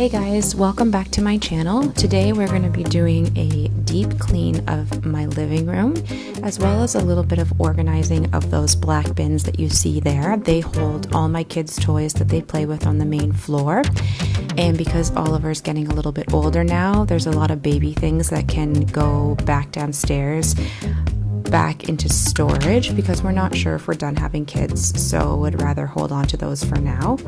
Hey guys, welcome back to my channel. Today we're going to be doing a deep clean of my living room, as well as a little bit of organizing of those black bins that you see there. They hold all my kids' toys that they play with on the main floor. And because Oliver's getting a little bit older now, there's a lot of baby things that can go back downstairs, back into storage, because we're not sure if we're done having kids, so would rather hold on to those for now.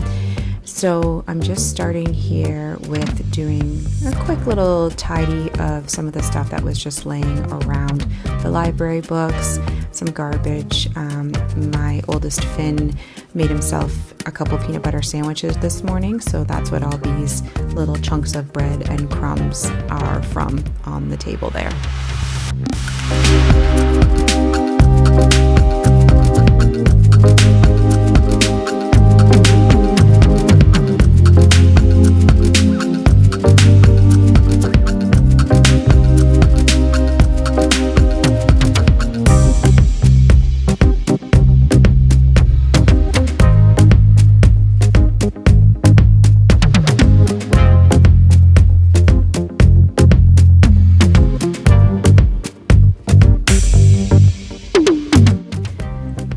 So I'm just starting here with doing a quick little tidy of some of the stuff that was just laying around the library books, some garbage. My oldest Finn made himself a couple peanut butter sandwiches this morning, so that's what all these little chunks of bread and crumbs are from on the table there.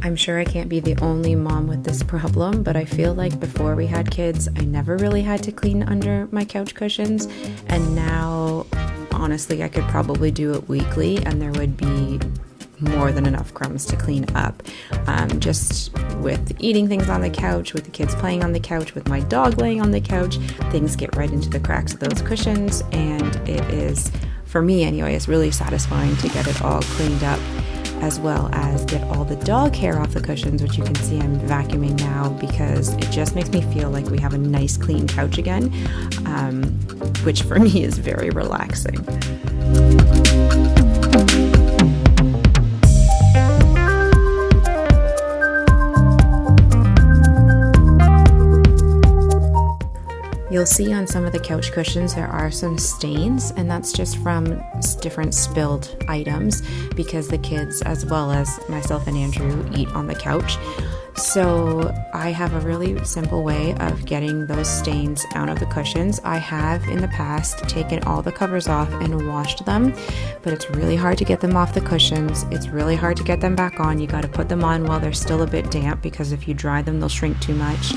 I'm sure I can't be the only mom with this problem, but I feel like before we had kids, I never really had to clean under my couch cushions, and now, honestly, I could probably do it weekly, and there would be more than enough crumbs to clean up. Just with eating things on the couch, with the kids playing on the couch, with my dog laying on the couch, things get right into the cracks of those cushions, and it is, for me anyway, it's really satisfying to get it all cleaned up, as well as get all the dog hair off the cushions, which you can see I'm vacuuming now because it just makes me feel like we have a nice clean couch again, which for me is very relaxing. You'll see on some of the couch cushions there are some stains, and that's just from different spilled items because the kids, as well as myself and Andrew, eat on the couch. So I have a really simple way of getting those stains out of the cushions. I have in the past taken all the covers off and washed them, but it's really hard to get them off the cushions. It's really hard to get them back on. You got to put them on while they're still a bit damp, because if you dry them, they'll shrink too much.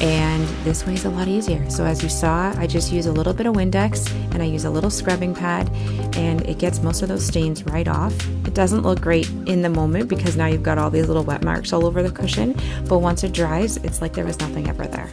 And this way is a lot easier. So as you saw, I just use a little bit of Windex and I use a little scrubbing pad, and it gets most of those stains right off. It doesn't look great in the moment because now you've got all these little wet marks all over the cushion, but once it dries, it's like there was nothing ever there.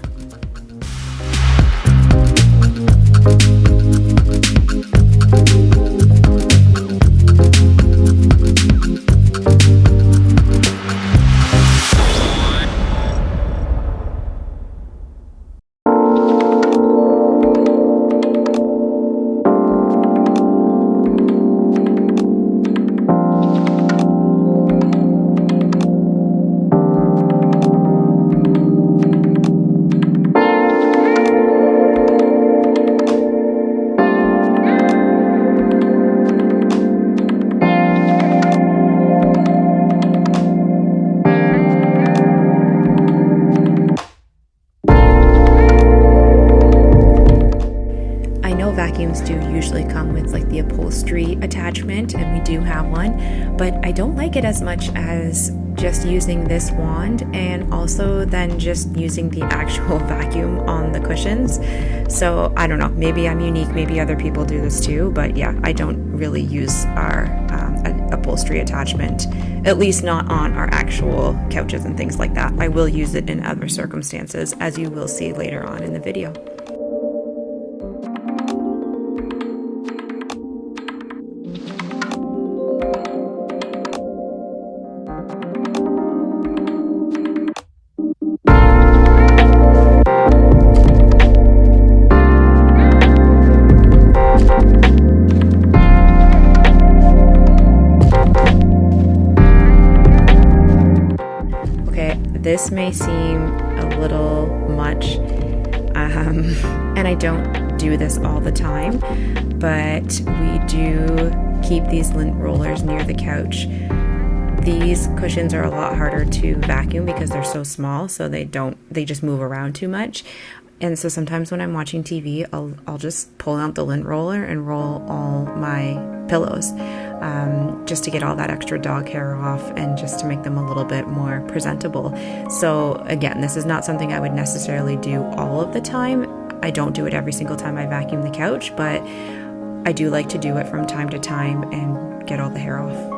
Vacuums do usually come with like the upholstery attachment, and we do have one, but I don't like it as much as just using this wand and also then just using the actual vacuum on the cushions. So I don't know, maybe I'm unique, maybe other people do this too, but yeah, I don't really use our upholstery attachment, at least not on our actual couches and things like that. I will use it in other circumstances, as you will see later on in the video. This may seem a little much, and I don't do this all the time, but we do keep these lint rollers near the couch. These cushions are a lot harder to vacuum because they're so small, so they just move around too much. And so sometimes when I'm watching TV, I'll just pull out the lint roller and roll all my pillows, just to get all that extra dog hair off and just to make them a little bit more presentable. So again, this is not something I would necessarily do all of the time. I don't do it every single time I vacuum the couch, but I do like to do it from time to time and get all the hair off.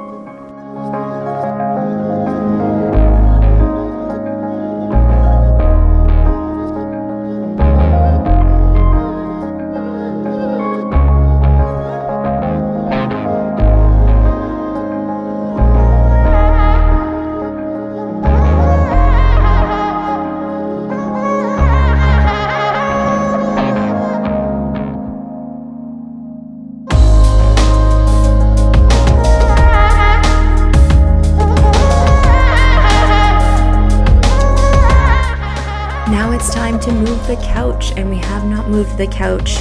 Now it's time to move the couch, and we have not moved the couch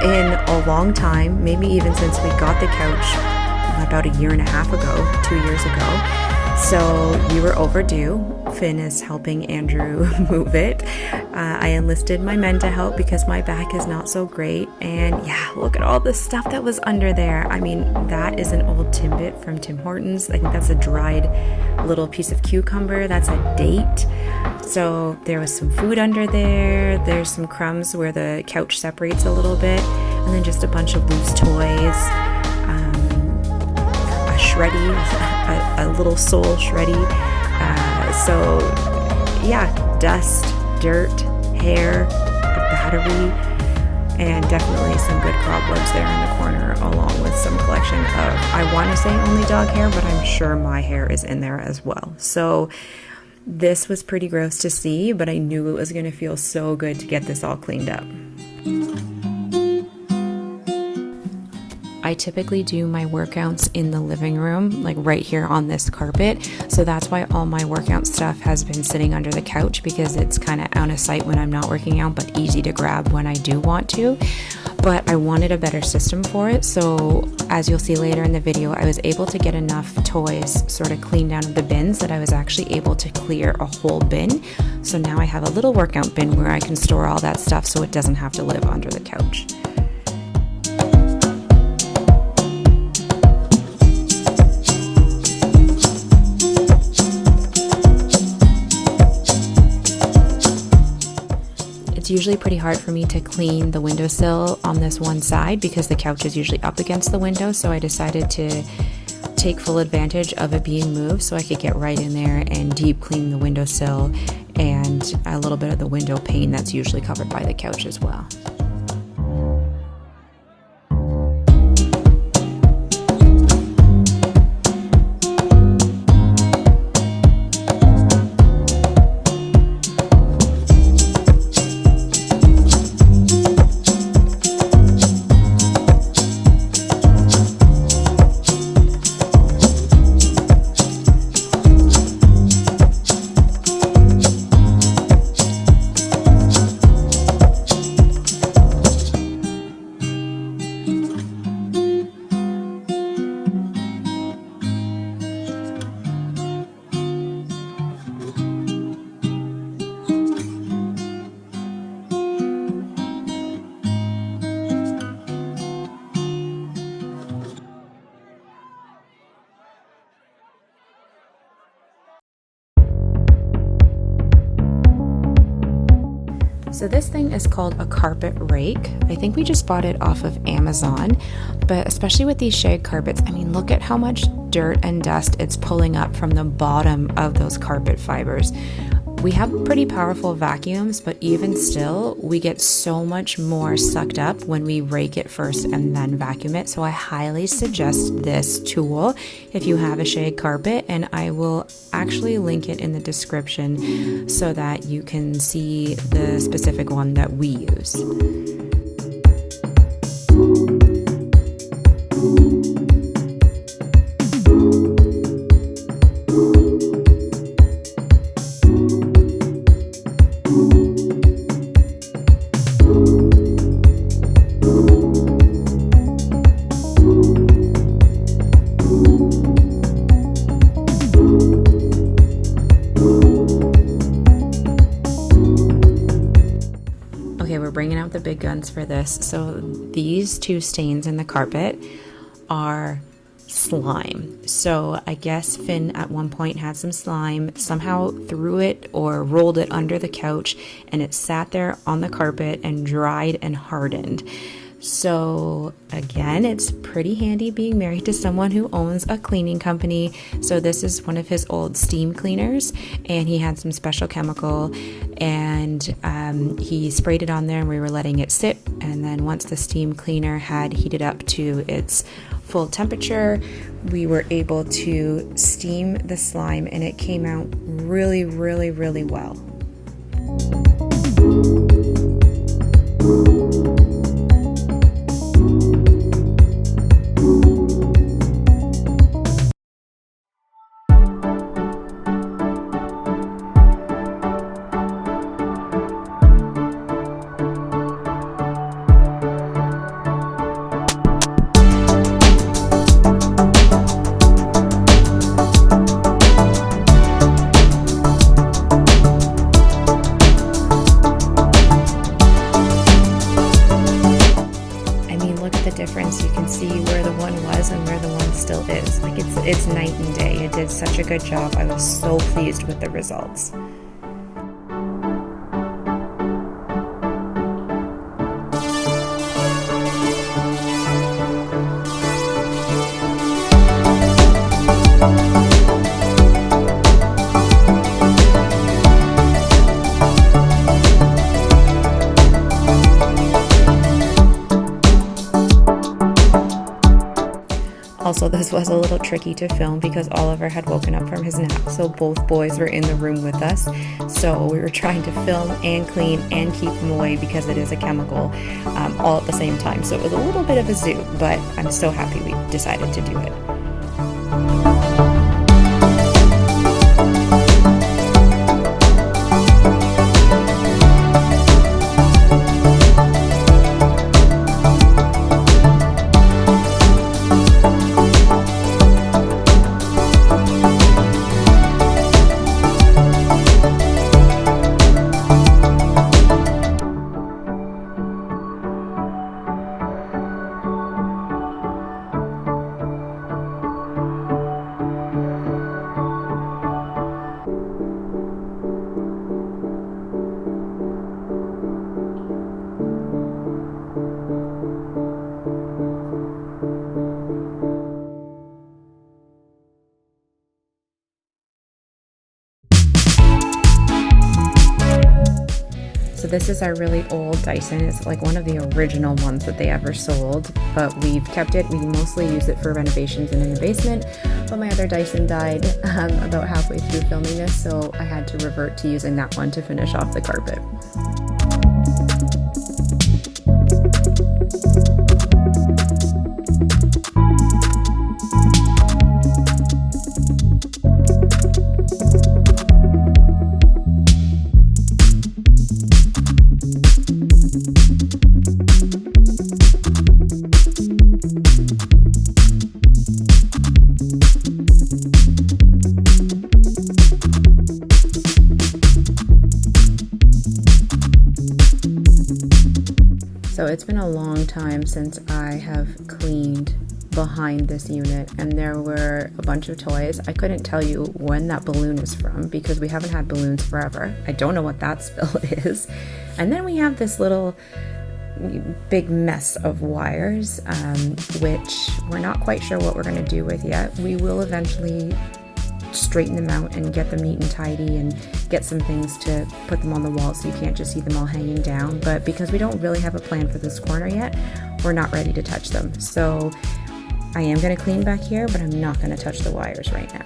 in a long time, maybe even since we got the couch about a year and a half ago, 2 years ago. So we were overdue. Finn is helping Andrew move it. I enlisted my men to help because my back is not so great. And yeah, look at all the stuff that was under there. I mean, that is an old Timbit from Tim Hortons. I think that's a dried little piece of cucumber. That's a date. So there was some food under there. There's some crumbs where the couch separates a little bit. And then just a bunch of loose toys. A shreddy, a little soul shreddy. So yeah, dust, dirt, hair, a battery, and definitely some good cobwebs there in the corner, along with some collection of, I want to say only dog hair, but I'm sure my hair is in there as well. So this was pretty gross to see, but I knew it was going to feel so good to get this all cleaned up. I typically do my workouts in the living room, like right here on this carpet. So that's why all my workout stuff has been sitting under the couch, because it's kind of out of sight when I'm not working out, but easy to grab when I do want to. But I wanted a better system for it. So as you'll see later in the video, I was able to get enough toys sort of cleaned out of the bins that I was actually able to clear a whole bin. So now I have a little workout bin where I can store all that stuff so it doesn't have to live under the couch. It's usually pretty hard for me to clean the windowsill on this one side because the couch is usually up against the window, so I decided to take full advantage of it being moved so I could get right in there and deep clean the windowsill and a little bit of the window pane that's usually covered by the couch as well. So this thing is called a carpet rake. I think we just bought it off of Amazon, but especially with these shag carpets, I mean, look at how much dirt and dust it's pulling up from the bottom of those carpet fibers. We have pretty powerful vacuums, but even still, we get so much more sucked up when we rake it first and then vacuum it. So I highly suggest this tool if you have a shag carpet, and I will actually link it in the description so that you can see the specific one that we use. guns for this. So these two stains in the carpet are slime. So I guess Finn at one point had some slime, somehow threw it or rolled it under the couch, and it sat there on the carpet and dried and hardened. So again, it's pretty handy being married to someone who owns a cleaning company. So this is one of his old steam cleaners, and he had some special chemical, and he sprayed it on there, and we were letting it sit. And then once the steam cleaner had heated up to its full temperature, we were able to steam the slime, and it came out really, really, really well. Difference. You can see where the one was and where the one still is. Like it's night and day. It did such a good job. I was so pleased with the results. Also, this was a little tricky to film because Oliver had woken up from his nap, so both boys were in the room with us. So we were trying to film and clean and keep them away because it is a chemical, all at the same time. So it was a little bit of a zoo, but I'm so happy we decided to do it. So this is our really old Dyson. It's like one of the original ones that they ever sold, but we've kept it. We mostly use it for renovations and in the basement, but my other Dyson died about halfway through filming this, so I had to revert to using that one to finish off the carpet. So it's been a long time since I have cleaned behind this unit, and there were a bunch of toys. I couldn't tell you when that balloon is from because we haven't had balloons forever. I don't know what that spill is. And then we have this little big mess of wires, which we're not quite sure what we're going to do with yet. We will eventually straighten them out and get them neat and tidy and get some things to put them on the wall so you can't just see them all hanging down. But because we don't really have a plan for this corner yet, we're not ready to touch them. So I am going to clean back here, but I'm not going to touch the wires right now.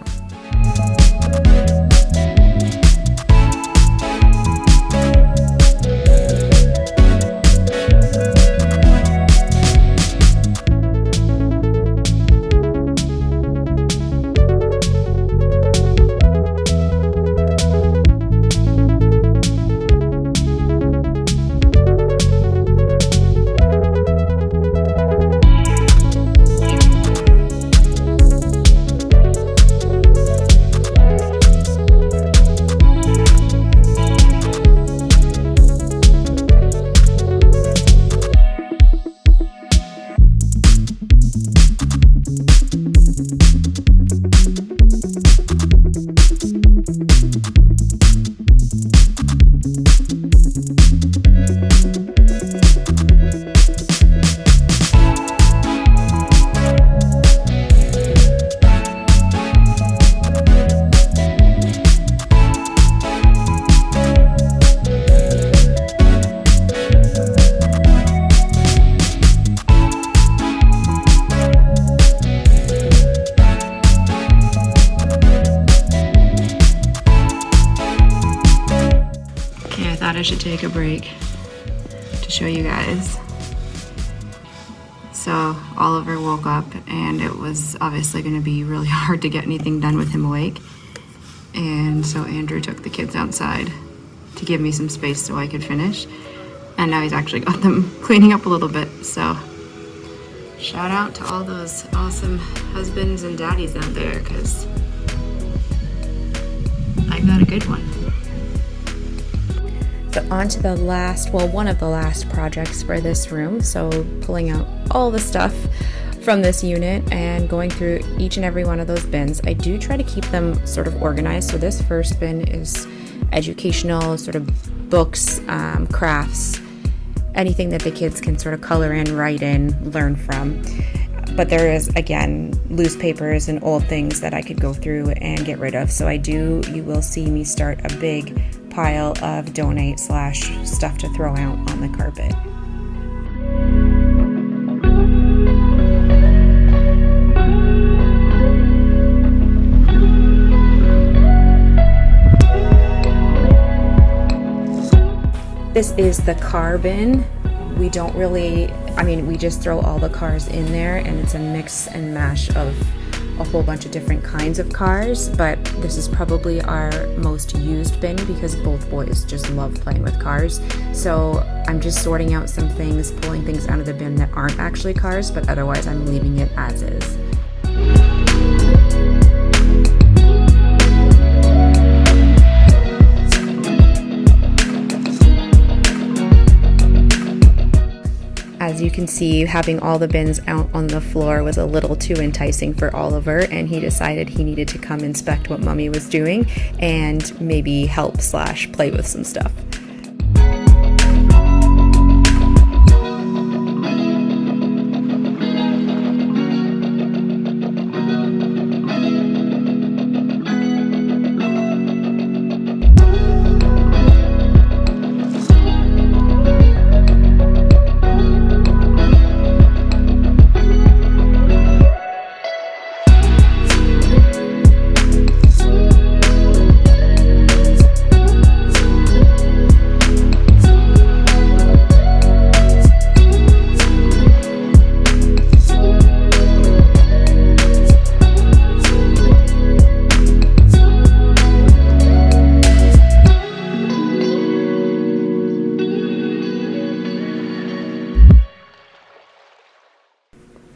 I should take a break to show you guys. So Oliver woke up and it was obviously going to be really hard to get anything done with him awake, and so Andrew took the kids outside to give me some space so I could finish, and now he's actually got them cleaning up a little bit. So shout out to all those awesome husbands and daddies out there, because I got a good one. So on to the last, well, one of the last projects for this room. So pulling out all the stuff from this unit and going through each and every one of those bins. I do try to keep them sort of organized. So this first bin is educational, sort of books, crafts, anything that the kids can sort of color in, write in, learn from. But there is, again, loose papers and old things that I could go through and get rid of. So you will see me start a big pile of donate / stuff to throw out on the carpet. This is the car bin. We don't really, we just throw all the cars in there, and it's a mix and mash of a whole bunch of different kinds of cars, but this is probably our most used bin because both boys just love playing with cars. So I'm just sorting out some things, pulling things out of the bin that aren't actually cars, but otherwise I'm leaving it as is. As you can see, having all the bins out on the floor was a little too enticing for Oliver, and he decided he needed to come inspect what Mommy was doing and maybe help / play with some stuff.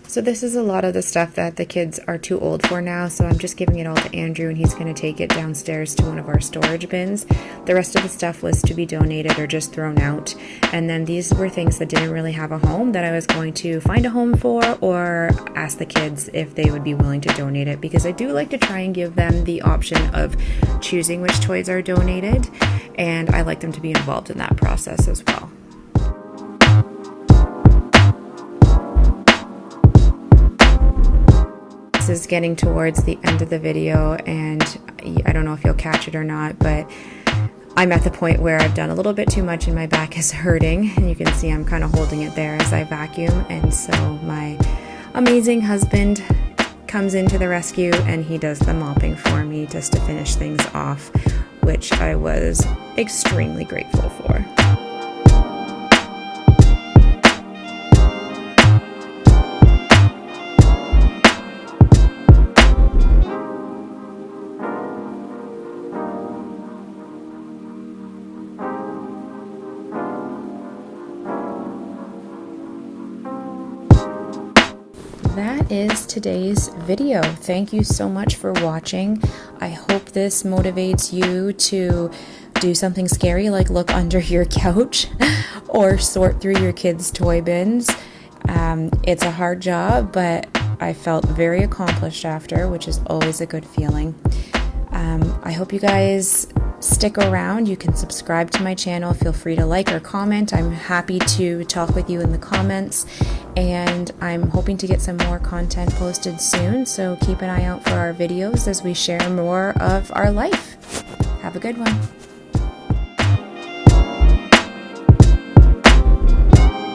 So this is a lot of the stuff that the kids are too old for now, so I'm just giving it all to Andrew, and he's going to take it downstairs to one of our storage bins. The rest of the stuff was to be donated or just thrown out, and then these were things that didn't really have a home that I was going to find a home for or ask the kids if they would be willing to donate it, because I do like to try and give them the option of choosing which toys are donated, and I like them to be involved in that process as well. This is getting towards the end of the video, and I don't know if you'll catch it or not, but I'm at the point where I've done a little bit too much and my back is hurting, and you can see I'm kind of holding it there as I vacuum, and so my amazing husband comes into the rescue and he does the mopping for me just to finish things off, which I was extremely grateful for. That is today's video. Thank you so much for watching. I hope this motivates you to do something scary like look under your couch or sort through your kids' toy bins. It's a hard job, but I felt very accomplished after, which is always a good feeling. I hope you guys stick around. You can subscribe to my channel. Feel free to like or comment. I'm happy to talk with you in the comments, and I'm hoping to get some more content posted soon, so keep an eye out for our videos as we share more of our life. Have a good one.